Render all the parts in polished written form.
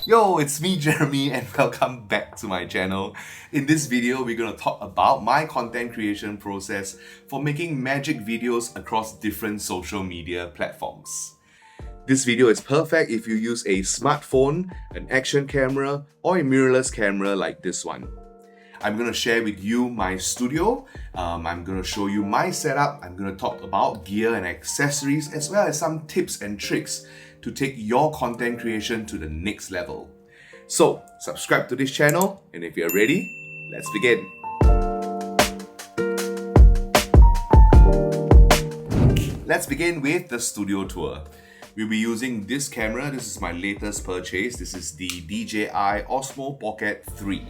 Yo, it's me Jeremy and welcome back to my channel. In this video, we're going to talk about my content creation process for making magic videos across different social media platforms. This video is perfect if you use a smartphone, an action camera, or a mirrorless camera like this one. I'm going to share with you my studio, I'm going to show you my setup, I'm going to talk about gear and accessories as well as some tips and tricks to take your content creation to the next level. So, subscribe to this channel, and if you're ready, let's begin. Let's begin with the studio tour. We'll be using this camera. This is my latest purchase. This is the DJI Osmo Pocket 3.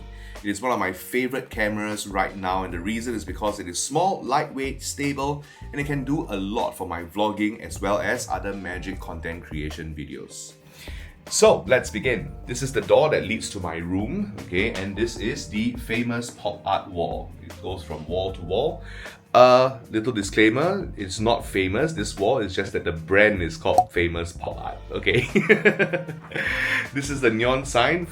It is one of my favorite cameras right now, and the reason is because it is small, lightweight, stable, and it can do a lot for my vlogging as well as other magic content creation videos. So let's begin. This is the door that leads to my room, okay, and this is the famous pop art wall. It goes from wall to wall. Little disclaimer, it's not famous, this wall, it's just that the brand is called Famous Pop Art, okay? This is the neon sign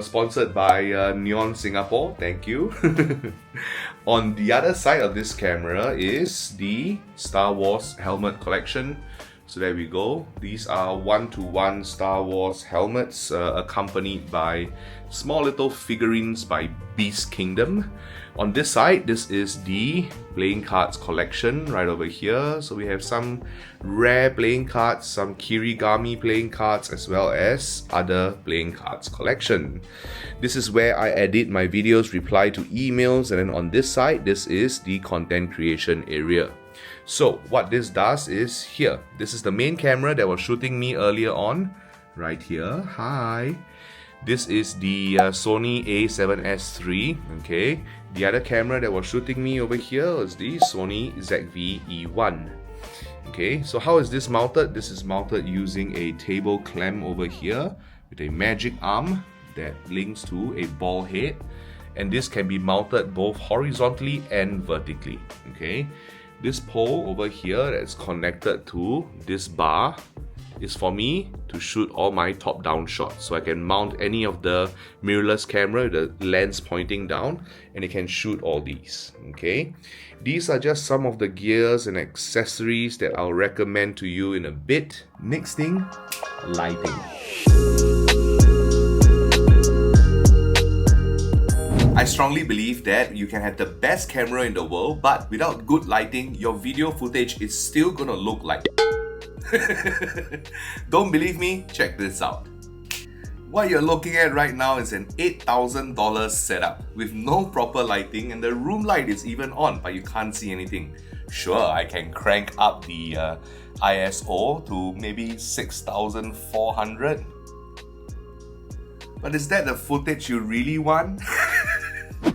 sponsored by Neon Singapore, thank you. On the other side of this camera is the Star Wars helmet collection. So there we go. These are 1-to-1 Star Wars helmets accompanied by small little figurines by Beast Kingdom. On this side, this is the playing cards collection right over here. So we have some rare playing cards, some Kirigami playing cards, as well as other playing cards collection. This is where I edit my videos, reply to emails, and then on this side, this is the content creation area. So what this does is here, this is the main camera that was shooting me earlier on, right here. Hi. This is the Sony a7S III, okay. The other camera that was shooting me over here is the Sony ZV-E1. Okay, so how is this mounted? This is mounted using a table clamp over here with a magic arm that links to a ball head, and this can be mounted both horizontally and vertically, okay. This pole over here that's connected to this bar is for me to shoot all my top-down shots. So I can mount any of the mirrorless camera with the lens pointing down, and it can shoot all these, okay? These are just some of the gears and accessories that I'll recommend to you in a bit. Next thing, lighting. I strongly believe that you can have the best camera in the world, but without good lighting, your video footage is still gonna look like Don't believe me? Check this out. What you're looking at right now is an $8,000 setup with no proper lighting, and the room light is even on, but you can't see anything. Sure, I can crank up the ISO to maybe 6,400. But is that the footage you really want?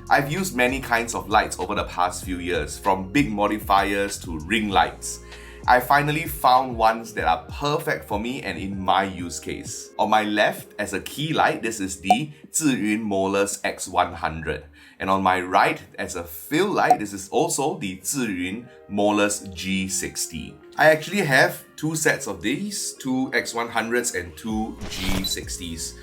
I've used many kinds of lights over the past few years, from big modifiers to ring lights. I finally found ones that are perfect for me and in my use case. On my left, as a key light, this is the Zhiyun Molars X100. And on my right, as a fill light, this is also the Zhiyun Molars G60. I actually have two sets of these, two X100s and two G60s.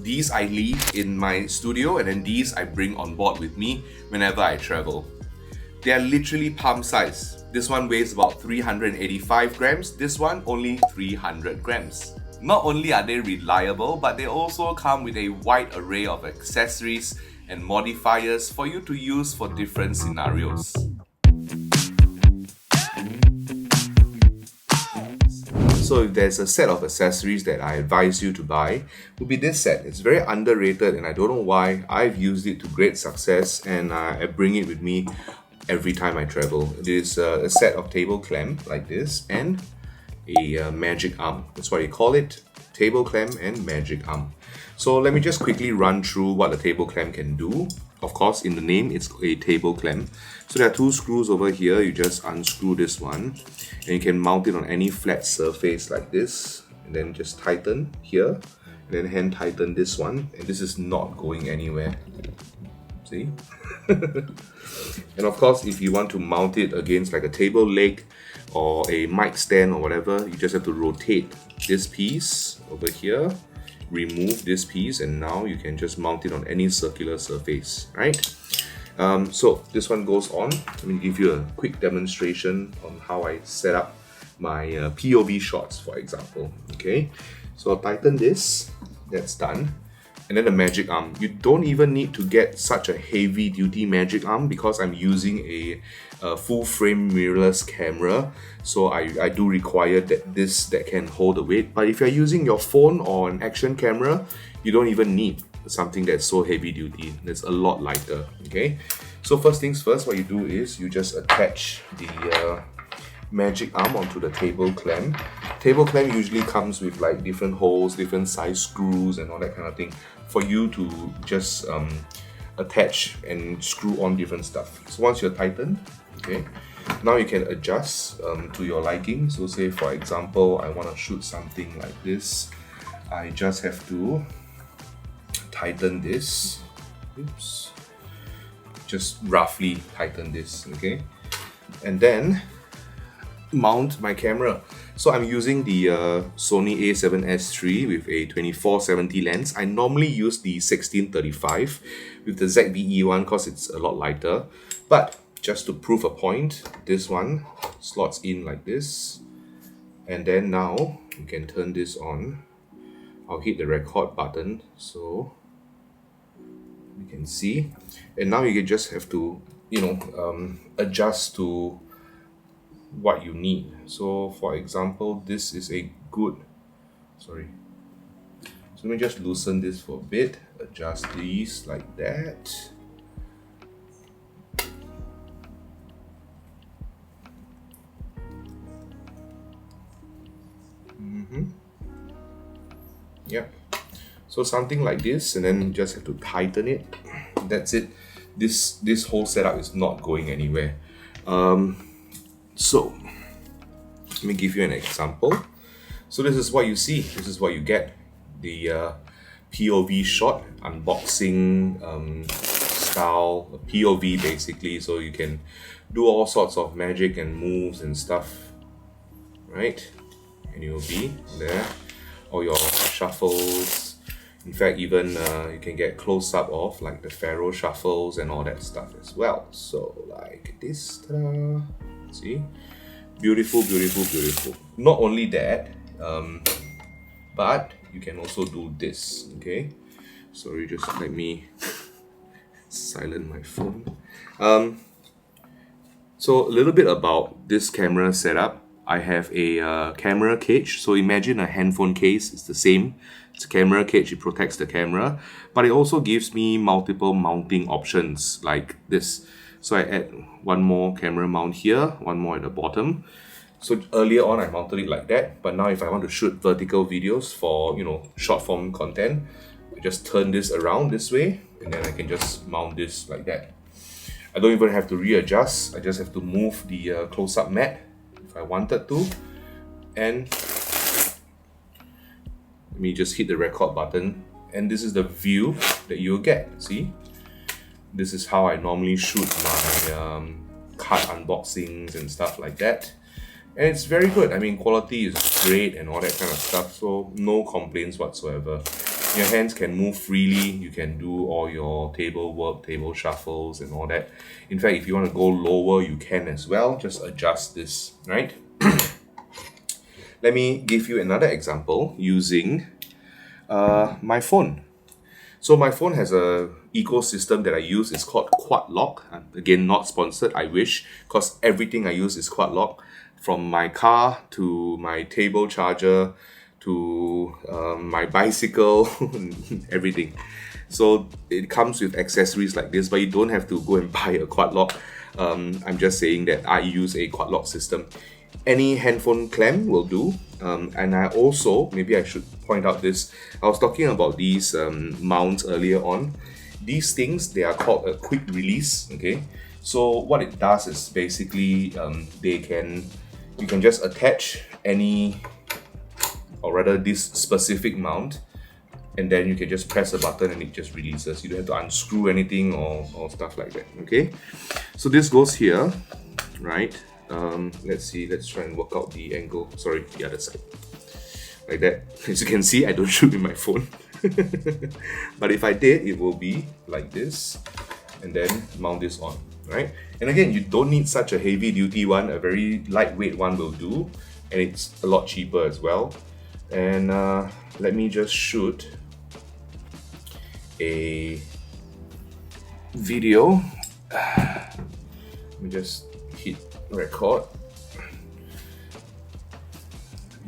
These I leave in my studio, and then these I bring on board with me whenever I travel. They are literally palm size. This one weighs about 385 grams, this one only 300 grams. Not only are they reliable, but they also come with a wide array of accessories and modifiers for you to use for different scenarios. So if there's a set of accessories that I advise you to buy, it would be this set. It's very underrated, and I don't know why. I've used it to great success, and I bring it with me every time I travel. It is a set of table clamp like this and a magic arm. That's what you call it, table clamp and magic arm. So let me just quickly run through what the table clamp can do. Of course, in the name, it's a table clamp. So there are two screws over here. You just unscrew this one, and you can mount it on any flat surface like this, and then just tighten here, and then hand tighten this one, and this is not going anywhere. See? And of course, if you want to mount it against like a table leg or a mic stand or whatever, you just have to rotate this piece over here, remove this piece, and now you can just mount it on any circular surface, right? So this one goes on. Let me give you a quick demonstration on how I set up my POV shots, for example. Okay, so I'll tighten this. That's done. And then the magic arm. You don't even need to get such a heavy duty magic arm because I'm using a full frame mirrorless camera, so I do require that can hold the weight. But if you're using your phone or an action camera, you don't even need something that's so heavy duty. It's a lot lighter. Okay, so first things first, what you do is you just attach the magic arm onto the table clamp. Table clamp usually comes with like different holes, different size screws and all that kind of thing for you to just attach and screw on different stuff. So once you're tightened, okay, now you can adjust to your liking. So say for example, I want to shoot something like this. I just have to tighten this. Oops. Just roughly tighten this, okay? And then mount my camera. So I'm using the Sony a7S III with a 24-70 lens. I normally use the 16-35 with the ZVE one because it's a lot lighter. But just to prove a point, this one slots in like this. And then now you can turn this on. I'll hit the record button so you can see. And now you just have to, adjust to what you need. So for example, this is a good, so let me just loosen this for a bit, adjust these like that. Yep. So something like this, and then you just have to tighten it. That's it. This whole setup is not going anywhere. So let me give you an example. So this is what you see. This is what you get. The POV shot, unboxing style, POV basically. So you can do all sorts of magic and moves and stuff, right? And you'll be there. All your shuffles. In fact, even you can get close up of like the Pharaoh shuffles and all that stuff as well. So like this, ta-da. See, beautiful, beautiful, beautiful. Not only that, but you can also do this. Okay, sorry, just let me silent my phone. So a little bit about this camera setup. I have a camera cage. So imagine a handphone case. It's the same. It's a camera cage. It protects the camera, but it also gives me multiple mounting options like this. So I add one more camera mount here, one more at the bottom. So earlier on I mounted it like that, but now if I want to shoot vertical videos for short form content, I just turn this around this way and then I can just mount this like that. I don't even have to readjust. I just have to move the close-up mat if I wanted to, and let me just hit the record button, and this is the view that you'll get. See, this is how I normally shoot my card unboxings and stuff like that, and it's very good. I mean, quality is great and all that kind of stuff, so no complaints whatsoever. Your hands can move freely. You can do all your table work, table shuffles and all that. In fact, if you want to go lower, you can as well. Just adjust this, right? Let me give you another example using my phone. So my phone has a ecosystem that I use. It's called Quad Lock. Again, not sponsored, I wish, because everything I use is Quad Lock. From my car to my table charger to my bicycle, everything. So it comes with accessories like this, but you don't have to go and buy a Quad Lock. I'm just saying that I use a Quad Lock system. Any handphone clamp will do. And I also, maybe I should point out this, I was talking about these mounts earlier on. These things, they are called a quick release, okay? So what it does is basically you can just attach any, or rather this specific mount, and then you can just press a button and it just releases. You don't have to unscrew anything or stuff like that, okay? So this goes here, right? Let's see, let's try and work out the angle. Sorry, the other side. like that. As you can see, I don't shoot with my phone. But if I did, it will be like this, and then mount this on, right? And again, you don't need such a heavy duty one. A very lightweight one will do, and it's a lot cheaper as well. And let me just shoot a video. Let me just hit record.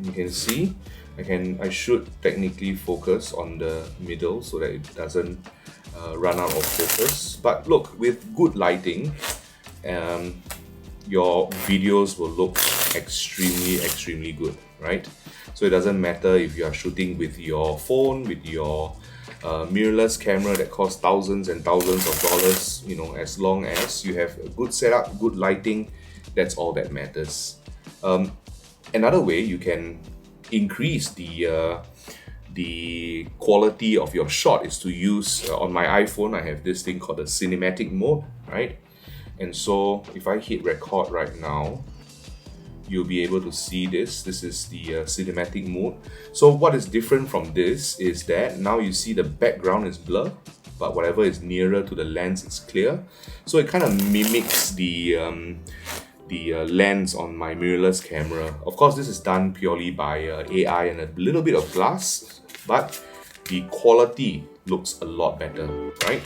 You can see I should technically focus on the middle so that it doesn't run out of focus. But look, with good lighting, your videos will look extremely good, right? So it doesn't matter if you are shooting with your phone, with your mirrorless camera that costs thousands and thousands of dollars, you know, as long as you have a good setup, good lighting, that's all that matters. Another way you can increase the quality of your shot is to use, on my iPhone, I have this thing called the cinematic mode, right? And so if I hit record right now, you'll be able to see this. This is the cinematic mode. So what is different from this is that now you see the background is blurred, but whatever is nearer to the lens is clear. So it kind of mimics the lens on my mirrorless camera. Of course, this is done purely by AI and a little bit of glass, but the quality looks a lot better, right?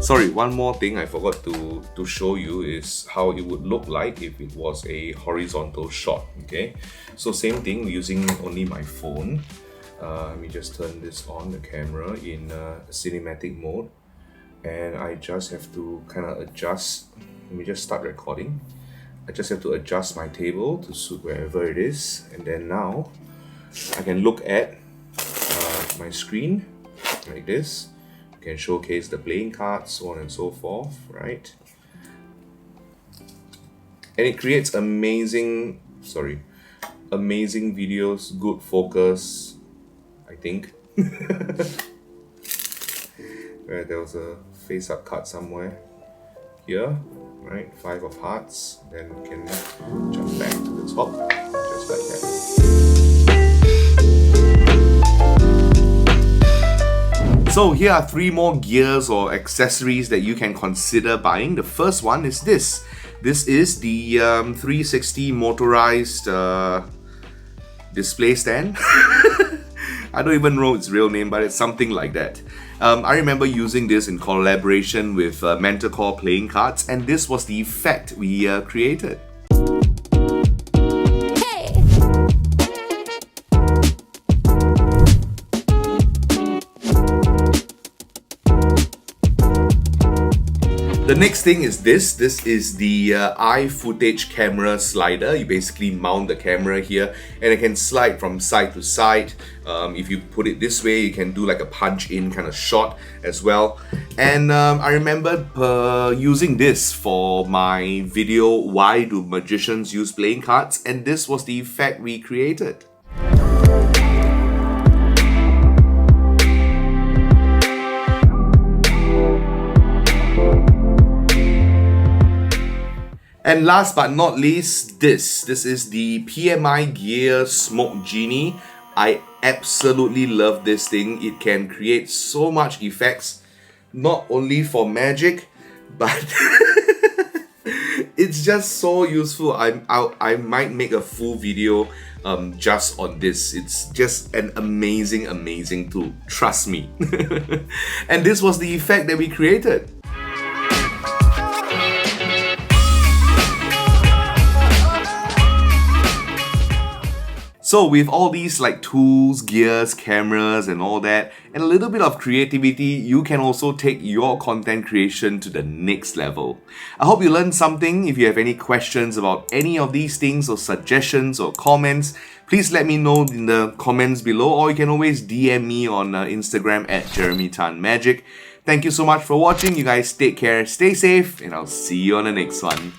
Sorry, one more thing I forgot to show you is how it would look like if it was a horizontal shot, okay? So same thing, using only my phone. Let me just turn this on, the camera, in cinematic mode. And I just have to kind of adjust. Let me just start recording. I just have to adjust my table to suit wherever it is. And then now, I can look at my screen like this. Can showcase the playing cards, so on and so forth, right? And it creates amazing videos, good focus, I think. There was a face-up card somewhere here, right? 5 of hearts. Then we can jump back to the top, just like that. So here are 3 more gears or accessories that you can consider buying. The first one is this. This is the 360 motorized display stand. I don't even know its real name, but it's something like that. I remember using this in collaboration with Mentorcore playing cards, and this was the effect we created. The next thing is this. This is the iFootage camera slider. You basically mount the camera here and it can slide from side to side. If you put it this way, you can do like a punch-in kind of shot as well. And I remember using this for my video, Why Do Magicians Use Playing Cards? And this was the effect we created. And last but not least, this is the PMI Gear Smoke Genie. I absolutely love this thing. It can create so much effects, not only for magic, but it's just so useful. I might make a full video just on this. It's just an amazing tool, trust me. And this was the effect that we created. So with all these like tools, gears, cameras and all that, and a little bit of creativity, you can also take your content creation to the next level. I hope you learned something. If you have any questions about any of these things or suggestions or comments, please let me know in the comments below, or you can always DM me on Instagram at JeremyTanMagic. Thank you so much for watching. You guys take care, stay safe, and I'll see you on the next one.